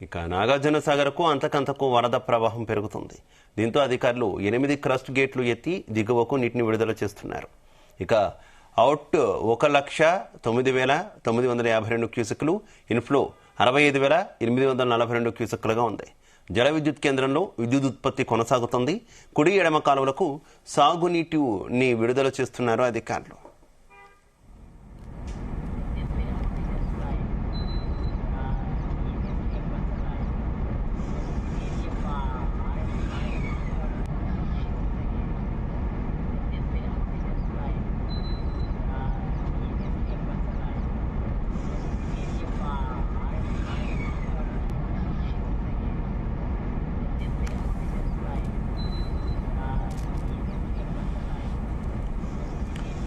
ఇక నాగార్జునసాగర్కు అంతకంతకు వరద ప్రవాహం పెరుగుతుంది. దీంతో అధికారులు 8 క్రస్ట్ గేట్లు ఎత్తి దిగువకు నీటిని విడుదల చేస్తున్నారు. ఇక అవుట్ 1,09,952 క్యూసెక్లు, ఇన్ఫ్లో 65,842 క్యూసెక్లుగా ఉంది. జల విద్యుత్ కేంద్రంలో విద్యుత్ ఉత్పత్తి కొనసాగుతుంది. కుడి ఎడమ కాలువలకు సాగునీటిని విడుదల చేస్తున్నారు అధికారులు.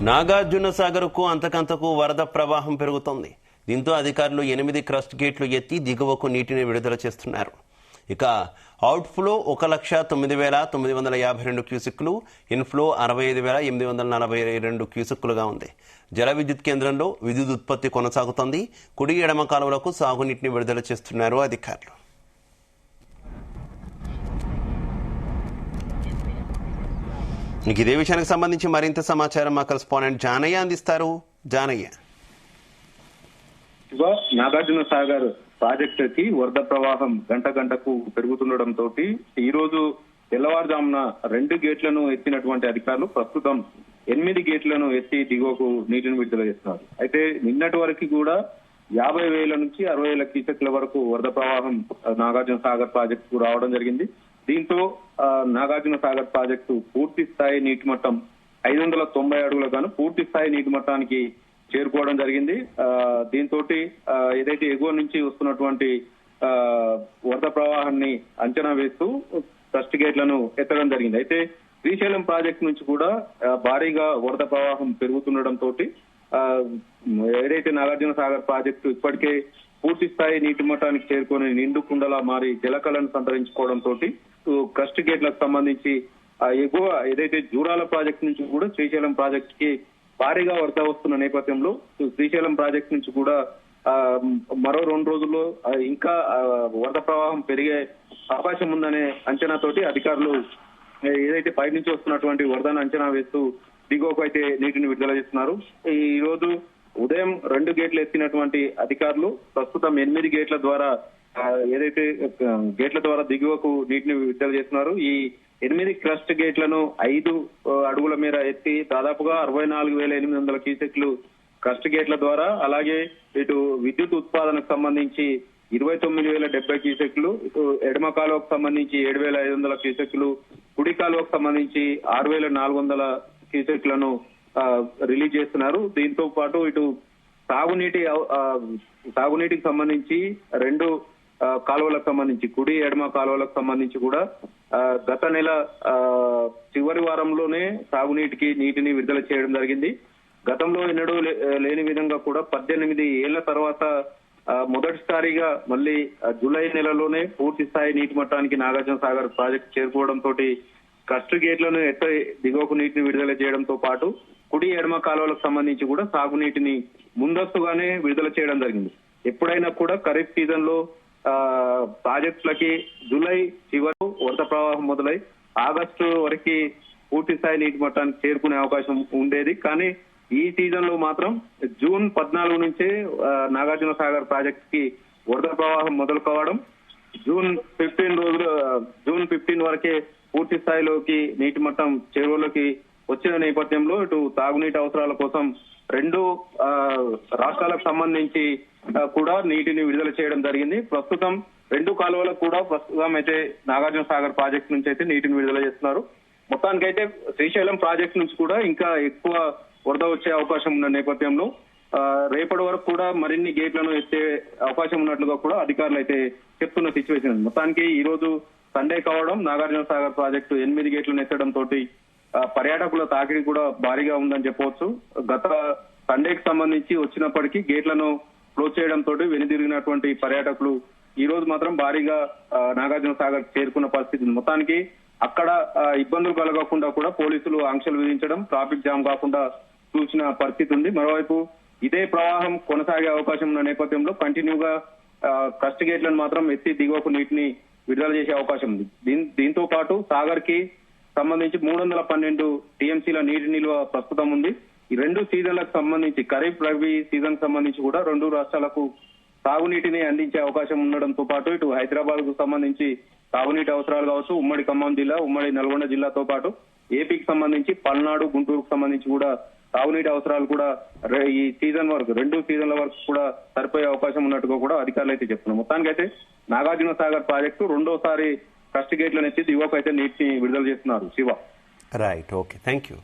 నాగార్జునసాగర్కు అంతకంతకు వరద ప్రవాహం పెరుగుతోంది. దీంతో అధికారులు 8 క్రస్ట్ గేట్లు ఎత్తి దిగువకు నీటిని విడుదల చేస్తున్నారు. ఇక అవుట్ఫ్లో 1,09,952 క్యూసెక్లు, ఇన్ఫ్లో 65,842 క్యూసెక్లుగా ఉంది. జల విద్యుత్ కేంద్రంలో విద్యుత్ ఉత్పత్తి కొనసాగుతోంది. కుడి ఎడమ కాలువలకు సాగునీటిని విడుదల చేస్తున్నారు అధికారులు. ఇదే విషయానికి సంబంధించి మరింత సమాచారం మా కరెస్పాండెంట్ జానయ్య అందిస్తారు. జానయ్య, నాగార్జునసాగర్ ప్రాజెక్టుకి వరద ప్రవాహం గంటకు పెరుగుతుండటంతో ఈ రోజు తెల్లవారుజామున 2 గేట్లను ఎత్తినటువంటి అధికారులు ప్రస్తుతం 8 గేట్లను ఎత్తి దిగువకు నీటిని విడుదల చేస్తున్నారు. అయితే నిన్నటి వరకు కూడా 50,000 నుంచి 60,000 క్యూసెక్ల వరకు వరద ప్రవాహం నాగార్జునసాగర్ ప్రాజెక్టుకు రావడం జరిగింది. దీంతో నాగార్జునసాగర్ ప్రాజెక్టు పూర్తి స్థాయి నీటి మట్టం 590 అడుగుల గాను పూర్తి స్థాయి నీటి మట్టానికి చేరుకోవడం జరిగింది. దీంతో ఏదైతే ఎగువ నుంచి వస్తున్నటువంటి వరద ప్రవాహాన్ని అంచనా వేస్తూ క్రస్ట్ గేట్లను ఎత్తడం జరిగింది. అయితే శ్రీశైలం ప్రాజెక్టు నుంచి కూడా భారీగా వరద ప్రవాహం పెరుగుతుండటంతో ఏదైతే నాగార్జునసాగర్ ప్రాజెక్టు ఇప్పటికే పూర్తి స్థాయి నీటి మట్టానికి చేరుకొని నిండు కుండలా మారి జలకళను సంతరించుకోవడంతో క్రస్ట్ గేట్లకు సంబంధించి ఎగువ ఏదైతే జూరాల ప్రాజెక్టు నుంచి కూడా శ్రీశైలం ప్రాజెక్టు కి భారీగా వరద వస్తున్న నేపథ్యంలో శ్రీశైలం ప్రాజెక్టు నుంచి కూడా మరో 2 రోజుల్లో ఇంకా వరద ప్రవాహం పెరిగే అవకాశం ఉందనే అంచనాతోటి అధికారులు ఏదైతే పై నుంచి వస్తున్నటువంటి వరదను అంచనా వేస్తూ దిగువకు అయితే నీటిని విడుదల చేస్తున్నారు. ఈ రోజు ఉదయం 2 గేట్లు ఎత్తినటువంటి అధికారులు ప్రస్తుతం 8 గేట్ల ద్వారా ఏదైతే గేట్ల ద్వారా దిగువకు నీటిని విడుదల చేస్తున్నారు. ఈ 8 క్రస్ట్ గేట్లను 5 అడుగుల మేర ఎత్తి దాదాపుగా 64,800 క్యూసెక్లు క్రస్ట్ గేట్ల ద్వారా, అలాగే ఇటు విద్యుత్ ఉత్పాదనకు సంబంధించి 29,070 క్యూసెక్లు, ఎడమ కాలువకు సంబంధించి 7,500 క్యూసెక్లు, కుడి కాలువకు సంబంధించి 6,400 క్యూసెక్లను రిలీజ్ చేస్తున్నారు. దీంతో పాటు ఇటు సాగునీటికి సంబంధించి 2 కాలువలకు సంబంధించి కుడి ఎడమ కాలువలకు సంబంధించి కూడా గత నెల చివరి వారంలోనే సాగునీటికి నీటిని విడుదల చేయడం జరిగింది. గతంలో ఎన్నడూ లేని విధంగా కూడా 18 ఏళ్ల తర్వాత మొదటిసారిగా మళ్ళీ జూలై నెలలోనే పూర్తి స్థాయి నీటి మట్టానికి నాగార్జునసాగర్ ప్రాజెక్టు చేరుకోవడంతో క్రస్ట్ గేట్లను ఎత్త దిగువకు నీటిని విడుదల చేయడంతో పాటు కుడి ఎడమ కాలువలకు సంబంధించి కూడా సాగునీటిని ముందస్తుగానే విడుదల చేయడం జరిగింది. ఎప్పుడైనా కూడా ఖరీఫ్ సీజన్ లో ప్రాజెక్టులకి జూలై చివరి వరద ప్రవాహం మొదలై ఆగస్టు వరకు పూర్తి స్థాయి నీటి మట్టానికి చేరుకునే అవకాశం ఉండేది. కానీ ఈ సీజన్ లో మాత్రం జూన్ 14 నుంచే నాగార్జునసాగర్ ప్రాజెక్ట్ కి వరద ప్రవాహం మొదలు కావడం, జూన్ 15 వరకే పూర్తి స్థాయిలోకి నీటి మట్టం చేరువలోకి వచ్చిన నేపథ్యంలో ఇటు తాగునీటి అవసరాల కోసం 2 రాష్ట్రాలకు సంబంధించి కూడా నీటిని విడుదల చేయడం జరిగింది. ప్రస్తుతం 2 కాలువలకు కూడా ప్రస్తుతం అయితే నాగార్జునసాగర్ ప్రాజెక్టు నుంచి అయితే నీటిని విడుదల చేస్తున్నారు. మొత్తానికైతే శ్రీశైలం ప్రాజెక్టు నుంచి కూడా ఇంకా ఎక్కువ వరద వచ్చే అవకాశం ఉన్న నేపథ్యంలో రేపటి వరకు కూడా మరిన్ని గేట్లను ఎత్తే అవకాశం ఉన్నట్లుగా కూడా అధికారులు అయితే చెప్తున్న సిచ్యువేషన్. మొత్తానికి ఈ రోజు సండే కావడం నాగార్జునసాగర్ ప్రాజెక్టు 8 గేట్లను ఎత్తడంతో పర్యాటకుల తాకిడి కూడా భారీగా ఉందని చెప్పవచ్చు. గత సండేకి సంబంధించి వచ్చినప్పటికీ గేట్లను క్లోజ్ చేయడంతో వెనుదిరిగినటువంటి పర్యాటకులు ఈ రోజు మాత్రం భారీగా నాగార్జునసాగర్ చేరుకున్న పరిస్థితి. మొత్తానికి అక్కడ ఇబ్బందులు కలగకుండా కూడా పోలీసులు ఆంక్షలు విధించడం, ట్రాఫిక్ జామ్ కాకుండా చూసిన పరిస్థితి ఉంది. మరోవైపు ఇదే ప్రవాహం కొనసాగే అవకాశం ఉన్న నేపథ్యంలో కంటిన్యూగా కస్ట్ గేట్లను మాత్రం ఎత్తి దిగువకు నీటిని విడుదల చేసే అవకాశం ఉంది. దీంతో పాటు సాగర్ కి సంబంధించి 312 టీఎంసీల నీటి నిల్వ ప్రస్తుతం ఉంది. ఈ రెండు సీజన్లకు సంబంధించి ఖరీఫ్ రబీ సీజన్ సంబంధించి కూడా రెండు రాష్ట్రాలకు సాగునీటిని అందించే అవకాశం ఉండడంతో పాటు ఇటు హైదరాబాద్ కు సంబంధించి సాగునీటి అవసరాలు కావచ్చు, ఉమ్మడి ఖమ్మం జిల్లా, ఉమ్మడి నల్గొండ జిల్లాతో పాటు ఏపీకి సంబంధించి పల్నాడు, గుంటూరుకు సంబంధించి కూడా తాగునీటి అవసరాలు కూడా ఈ సీజన్ వరకు, రెండు సీజన్ల వరకు కూడా సరిపోయే అవకాశం ఉన్నట్టుగా కూడా అధికారులు అయితే చెప్తున్నారు. మొత్తానికైతే నాగార్జున సాగర్ ప్రాజెక్టు రెండోసారి కస్ట్ గేట్లను ఎత్తి దిగువకు అయితే నీటిని విడుదల చేస్తున్నారు. Shiva. Right, okay, thank you.